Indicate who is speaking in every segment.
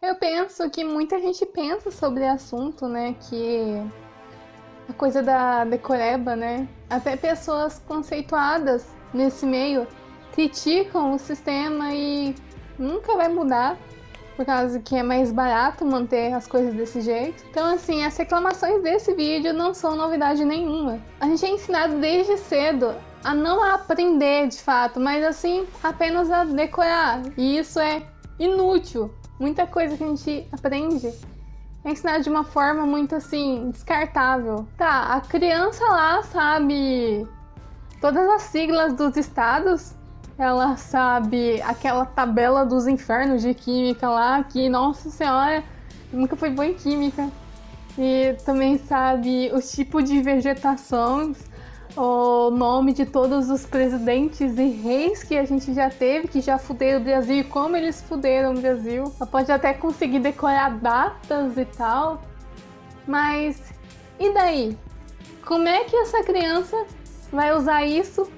Speaker 1: Eu penso que muita gente pensa sobre o assunto, né? Que a coisa da decoreba, né? Até pessoas conceituadas nesse meio criticam o sistema e nunca vai mudar, por causa que é mais barato manter as coisas desse jeito. Então, assim, as reclamações desse vídeo não são novidade nenhuma. A gente é ensinado desde cedo a não aprender de fato, mas assim, apenas a decorar. E isso é inútil. Muita coisa que a gente aprende é ensinado de uma forma muito assim, descartável. Tá, a criança lá sabe todas as siglas dos estados, ela sabe aquela tabela dos infernos de química lá, que, nossa senhora, nunca foi boa em química. E também sabe os tipos de vegetações, o nome de todos os presidentes e reis que a gente já teve, que já fuderam o Brasil e como eles fuderam o Brasil. Ela pode até conseguir decorar datas e tal, mas e daí? Como é que essa criança vai usar isso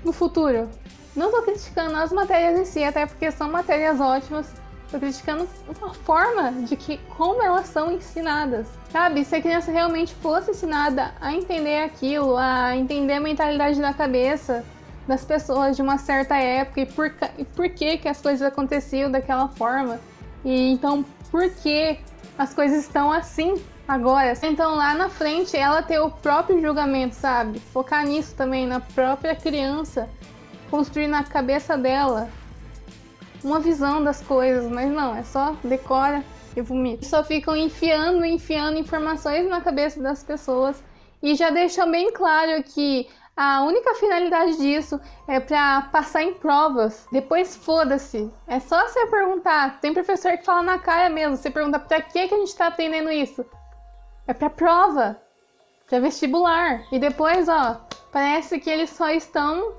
Speaker 1: no futuro? Não tô criticando as matérias em si, até porque são matérias ótimas. Tô criticando a forma de como elas são ensinadas, sabe? Se a criança realmente fosse ensinada a entender aquilo, a entender a mentalidade da cabeça das pessoas de uma certa época e por que as coisas aconteciam daquela forma, e então por que as coisas estão assim agora. Então lá na frente ela ter o próprio julgamento, sabe? Focar nisso também, na própria criança, construir na cabeça dela uma visão das coisas, mas não, é só decora e vomita. Só ficam enfiando informações na cabeça das pessoas e já deixam bem claro que a única finalidade disso é para passar em provas. Depois foda-se. É só você perguntar. Tem professor que fala na cara mesmo. Você pergunta pra que a gente tá aprendendo isso? É pra prova, pra vestibular. E depois, ó, parece que eles só estão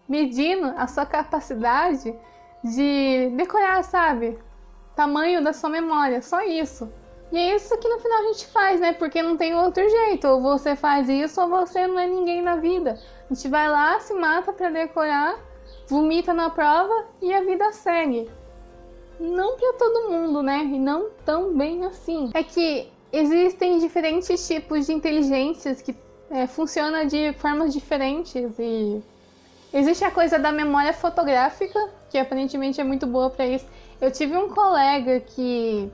Speaker 1: medindo a sua capacidade de decorar, sabe? Tamanho da sua memória, só isso. E é isso que no final a gente faz, né? Porque não tem outro jeito. Ou você faz isso ou você não é ninguém na vida. A gente vai lá, se mata pra decorar, vomita na prova e a vida segue. Não pra todo mundo, né? E não tão bem assim. É que existem diferentes tipos de inteligências que funcionam de formas diferentes e existe a coisa da memória fotográfica, que aparentemente é muito boa para isso. Eu tive um colega que,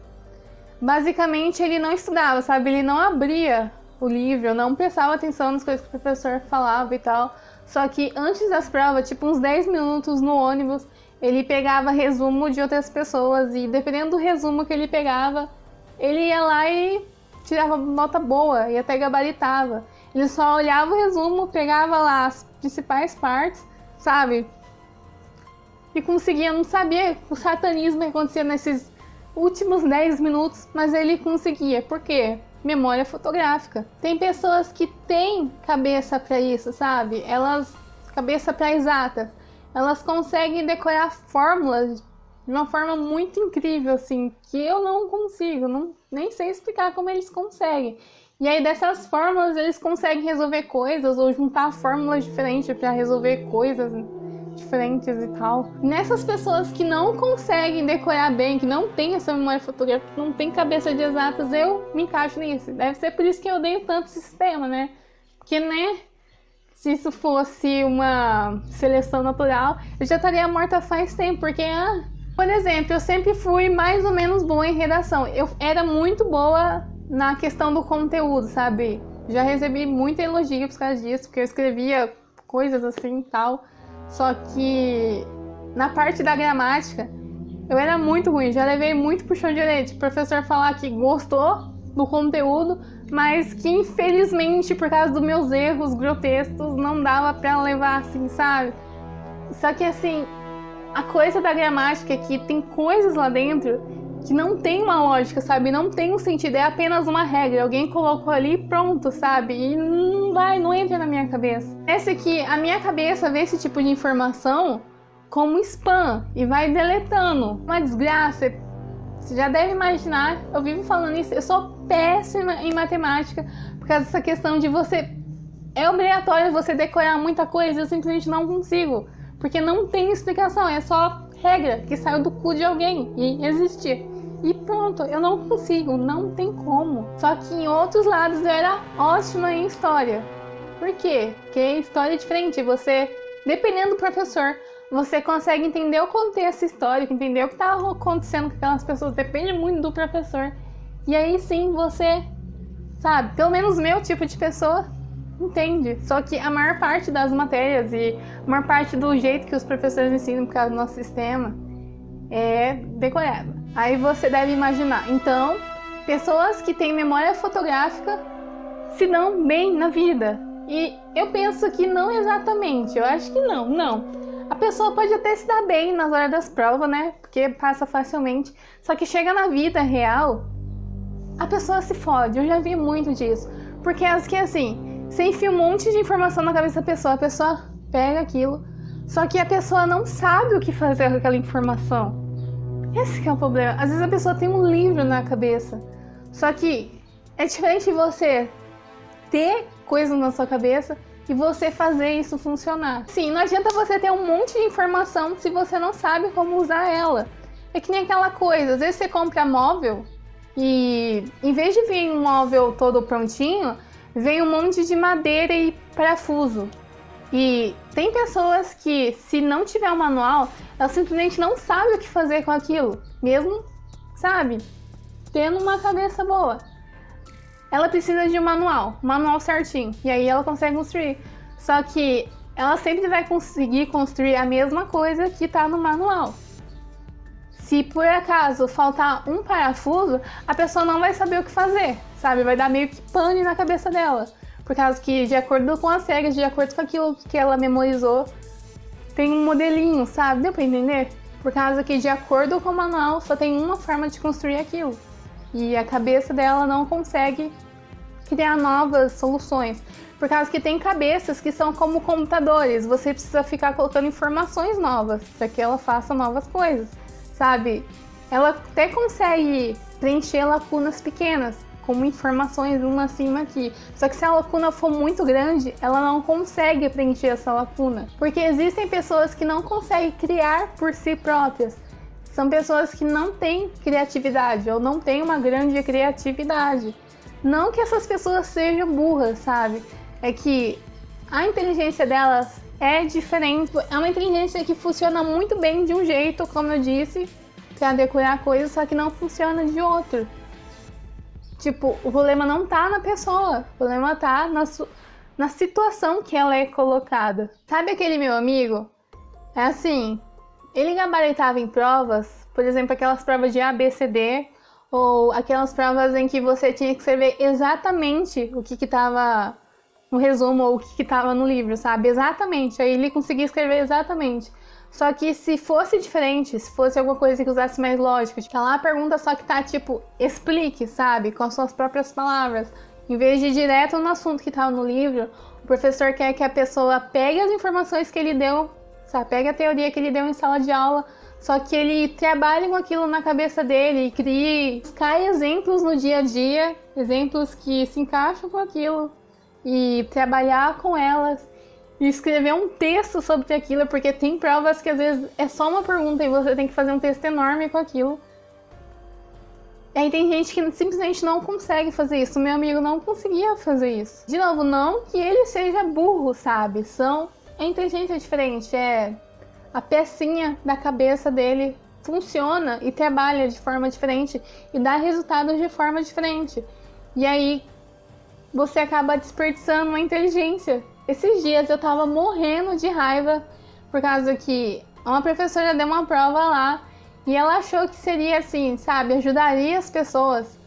Speaker 1: basicamente, ele não estudava, sabe? Ele não abria o livro, não prestava atenção nas coisas que o professor falava e tal. Só que antes das provas, tipo uns 10 minutos no ônibus, ele pegava resumo de outras pessoas e, dependendo do resumo que ele pegava, ele ia lá e tirava nota boa e até gabaritava. Ele só olhava o resumo, pegava lá as principais partes, sabe? E conseguia, não sabia o satanismo que acontecia nesses últimos 10 minutos, mas ele conseguia. Por quê? Memória fotográfica. Tem pessoas que têm cabeça para isso, sabe? Cabeça para exatas. Elas conseguem decorar fórmulas de uma forma muito incrível, assim, que eu não consigo, nem sei explicar como eles conseguem. E aí dessas fórmulas eles conseguem resolver coisas ou juntar fórmulas diferentes para resolver coisas diferentes e tal. Nessas pessoas que não conseguem decorar bem, que não tem essa memória fotográfica, que não tem cabeça de exatas, eu me encaixo nisso. Deve ser por isso que eu odeio tanto esse sistema, né? Porque, né, se isso fosse uma seleção natural, eu já estaria morta faz tempo, porque, por exemplo, eu sempre fui mais ou menos boa em redação. Eu era muito boa na questão do conteúdo, sabe? Já recebi muito elogio por causa disso, porque eu escrevia coisas assim e tal. Só que na parte da gramática, eu era muito ruim. Já levei muito puxão de orelha. O professor falar que gostou do conteúdo, mas que infelizmente, por causa dos meus erros grotescos, não dava pra levar assim, sabe? Só que assim, a coisa da gramática é que tem coisas lá dentro que não tem uma lógica, sabe? Não tem um sentido, é apenas uma regra. Alguém colocou ali e pronto, sabe? E não entra na minha cabeça. Parece que a minha cabeça vê esse tipo de informação como spam e vai deletando. Uma desgraça. Você já deve imaginar, eu vivo falando isso, eu sou péssima em matemática por causa dessa questão de é obrigatório você decorar muita coisa, eu simplesmente não consigo. Porque não tem explicação, é só regra que saiu do cu de alguém e existia. E pronto, eu não consigo, não tem como. Só que em outros lados eu era ótima em história. Por quê? Porque história é diferente. Você, dependendo do professor, você consegue entender o contexto histórico, entender o que está acontecendo com aquelas pessoas. Depende muito do professor. E aí sim você, sabe, pelo menos meu tipo de pessoa entende. Só que a maior parte das matérias e a maior parte do jeito que os professores ensinam por causa do nosso sistema é decorado. Aí você deve imaginar, então, pessoas que têm memória fotográfica se dão bem na vida. E eu penso que não exatamente, eu acho que não. A pessoa pode até se dar bem nas horas das provas, né? Porque passa facilmente. Só que chega na vida real, a pessoa se fode. Eu já vi muito disso. Porque assim, você enfia um monte de informação na cabeça da pessoa, a pessoa pega aquilo, só que a pessoa não sabe o que fazer com aquela informação. Esse que é o problema. Às vezes a pessoa tem um livro na cabeça, só que é diferente você ter coisas na sua cabeça e você fazer isso funcionar. Sim, não adianta você ter um monte de informação se você não sabe como usar ela. É que nem aquela coisa, às vezes você compra móvel e em vez de vir um móvel todo prontinho, vem um monte de madeira e parafuso. E tem pessoas que, se não tiver um manual, elas simplesmente não sabem o que fazer com aquilo, mesmo, sabe, tendo uma cabeça boa. Ela precisa de um manual certinho, e aí ela consegue construir. Só que ela sempre vai conseguir construir a mesma coisa que está no manual. Se por acaso faltar um parafuso, a pessoa não vai saber o que fazer, sabe? Vai dar meio que pane na cabeça dela. Por causa que, de acordo com as regras, de acordo com aquilo que ela memorizou, tem um modelinho, sabe? Deu pra entender? Por causa que, de acordo com o manual, só tem uma forma de construir aquilo. E a cabeça dela não consegue criar novas soluções. Por causa que tem cabeças que são como computadores. Você precisa ficar colocando informações novas para que ela faça novas coisas, sabe? Ela até consegue preencher lacunas pequenas, como informações uma acima aqui. Só que se a lacuna for muito grande, ela não consegue preencher essa lacuna. Porque existem pessoas que não conseguem criar por si próprias. São pessoas que não têm criatividade ou não têm uma grande criatividade. Não que essas pessoas sejam burras, sabe? É que a inteligência delas é diferente. É uma inteligência que funciona muito bem de um jeito, como eu disse, para decorar coisas, só que não funciona de outro. Tipo, o problema não tá na pessoa, o problema tá na situação que ela é colocada. Sabe aquele meu amigo? É assim, ele gabaritava em provas, por exemplo, aquelas provas de A, B, C, D, ou aquelas provas em que você tinha que escrever exatamente o que tava no resumo ou o que tava no livro, sabe? Exatamente, aí ele conseguia escrever exatamente. Só que se fosse diferente, se fosse alguma coisa que usasse mais lógica, tá lá a pergunta só que tá tipo, explique, sabe? Com as suas próprias palavras. Em vez de ir direto no assunto que tava no livro, o professor quer que a pessoa pegue as informações que ele deu, sabe? Pegue a teoria que ele deu em sala de aula, só que ele trabalhe com aquilo na cabeça dele e crie, buscar exemplos no dia a dia, exemplos que se encaixam com aquilo e trabalhar com elas. E escrever um texto sobre aquilo, porque tem provas que às vezes é só uma pergunta e você tem que fazer um texto enorme com aquilo. E aí tem gente que simplesmente não consegue fazer isso. O meu amigo não conseguia fazer isso. De novo, não que ele seja burro, sabe? É inteligência diferente, a pecinha da cabeça dele funciona e trabalha de forma diferente e dá resultados de forma diferente. E aí você acaba desperdiçando uma inteligência. Esses dias eu tava morrendo de raiva por causa que uma professora deu uma prova lá e ela achou que seria assim, sabe, ajudaria as pessoas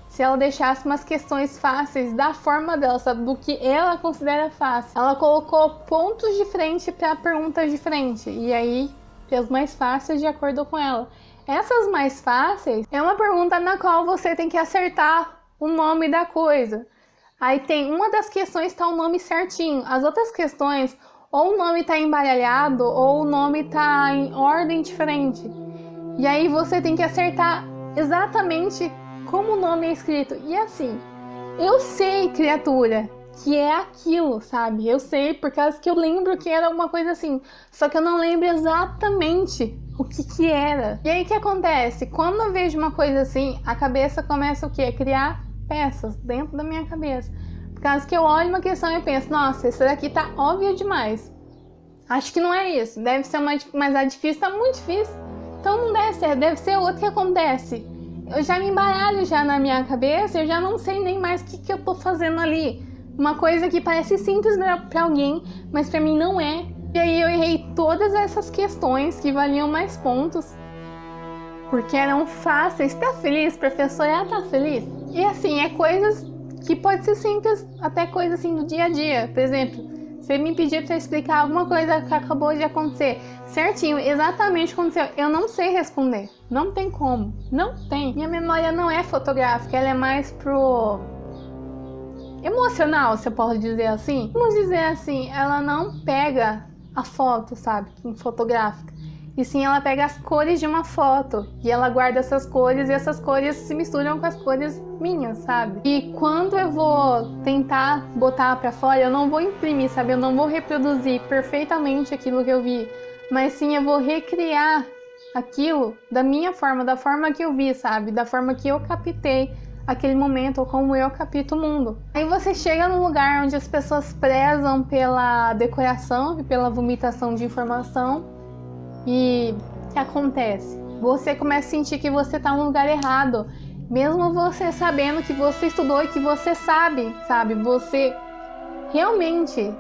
Speaker 1: se ela deixasse umas questões fáceis da forma dela, sabe, do que ela considera fácil. Ela colocou pontos diferentes para perguntas diferentes e aí fez mais fáceis de acordo com ela. Essas mais fáceis é uma pergunta na qual você tem que acertar o nome da coisa. Aí tem uma das questões tá o nome certinho, as outras questões ou o nome tá embaralhado ou o nome tá em ordem diferente. E aí você tem que acertar exatamente como o nome é escrito. E assim, eu sei, criatura, que é aquilo, sabe? Eu sei por causa que eu lembro que era uma coisa assim, só que eu não lembro exatamente o que era. E aí o que acontece? Quando eu vejo uma coisa assim, a cabeça começa o quê? A criar peças dentro da minha cabeça. Por causa que eu olho uma questão e eu penso, nossa, isso daqui tá óbvio demais. Acho que não é isso, deve ser mas a difícil tá muito difícil. Então não deve ser outro que acontece. Eu já me embaralho já na minha cabeça, eu já não sei nem mais o que eu tô fazendo ali. Uma coisa que parece simples pra alguém, mas pra mim não é. E aí eu errei todas essas questões que valiam mais pontos, porque eram fáceis. Tá feliz, professora? Tá feliz? E assim, é coisas que pode ser simples, até coisas assim do dia a dia. Por exemplo, você me pedir pra explicar alguma coisa que acabou de acontecer, certinho, exatamente o que aconteceu, eu não sei responder. Não tem como. Não tem. Minha memória não é fotográfica, ela é mais pro emocional, se eu posso dizer assim. Vamos dizer assim, ela não pega a foto, sabe, fotográfica. E sim, ela pega as cores de uma foto e ela guarda essas cores e essas cores se misturam com as cores minhas, sabe? E quando eu vou tentar botar pra fora, eu não vou imprimir, sabe? Eu não vou reproduzir perfeitamente aquilo que eu vi, mas sim eu vou recriar aquilo da minha forma, da forma que eu vi, sabe? Da forma que eu captei aquele momento, ou como eu capto o mundo. Aí você chega num lugar onde as pessoas prezam pela decoração e pela vomitação de informação. E o que acontece? Você começa a sentir que você está no lugar errado, mesmo você sabendo que você estudou e que você sabe? Você realmente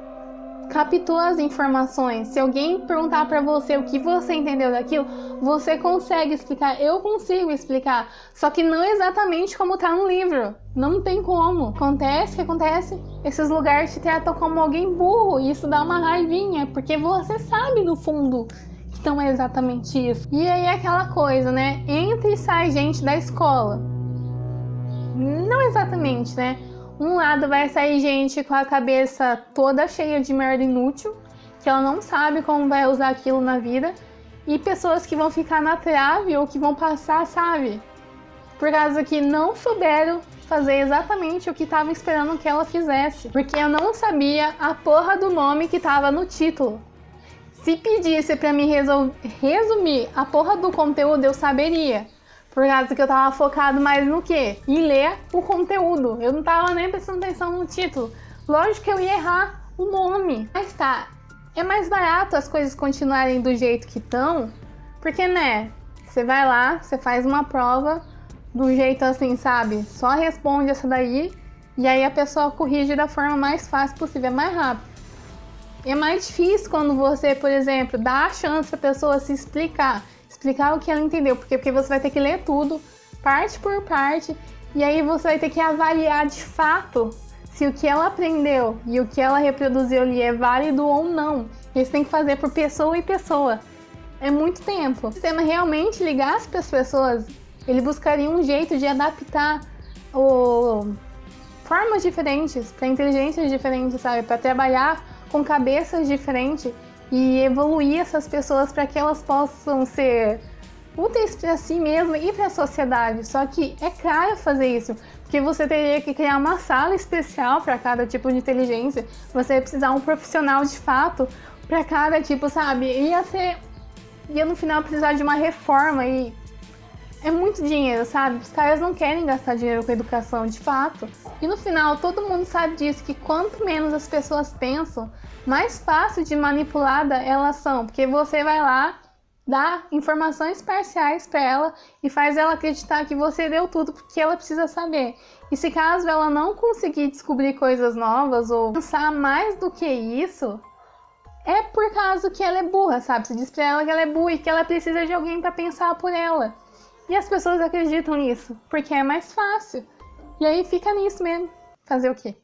Speaker 1: captou as informações. Se alguém perguntar para você o que você entendeu daquilo, você consegue explicar. Eu consigo explicar, só que não exatamente como tá no livro. Não tem como. Acontece o que acontece? Esses lugares te tratam como alguém burro e isso dá uma raivinha, porque você sabe no fundo. Então é exatamente isso. E aí é aquela coisa, né? Entra e sai gente da escola. Não exatamente, né? Um lado vai sair gente com a cabeça toda cheia de merda inútil, que ela não sabe como vai usar aquilo na vida. E pessoas que vão ficar na trave ou que vão passar, sabe? Por causa que não souberam fazer exatamente o que estavam esperando que ela fizesse. Porque eu não sabia a porra do nome que tava no título. Se pedisse pra mim resumir a porra do conteúdo, eu saberia. Por causa que eu tava focado mais no quê? Em ler o conteúdo. Eu não tava nem prestando atenção no título. Lógico que eu ia errar o nome. Mas tá, é mais barato as coisas continuarem do jeito que estão. Porque, né, você vai lá, você faz uma prova do jeito assim, sabe? Só responde essa daí e aí a pessoa corrige da forma mais fácil possível, é mais rápido. É mais difícil quando você, por exemplo, dá a chance pra pessoa se explicar o que ela entendeu, porque você vai ter que ler tudo, parte por parte, e aí você vai ter que avaliar de fato se o que ela aprendeu e o que ela reproduziu ali é válido ou não. Isso tem que fazer por pessoa e pessoa. É muito tempo. Se o sistema realmente ligasse para as pessoas, ele buscaria um jeito de adaptar formas diferentes, para inteligências diferentes, sabe? Para trabalhar com cabeças diferentes e evoluir essas pessoas para que elas possam ser úteis para si mesmo e para a sociedade. Só que é caro fazer isso, porque você teria que criar uma sala especial para cada tipo de inteligência, você ia precisar de um profissional de fato para cada tipo, sabe? Ia no final precisar de uma reforma e é muito dinheiro, sabe? Os caras não querem gastar dinheiro com educação, de fato. E no final, todo mundo sabe disso, que quanto menos as pessoas pensam, mais fácil de manipulada elas são. Porque você vai lá, dá informações parciais para ela e faz ela acreditar que você deu tudo porque ela precisa saber. E se caso ela não conseguir descobrir coisas novas ou pensar mais do que isso, é por causa que ela é burra, sabe? Você diz pra ela que ela é burra e que ela precisa de alguém para pensar por ela. E as pessoas acreditam nisso, porque é mais fácil. E aí fica nisso mesmo. Fazer o quê?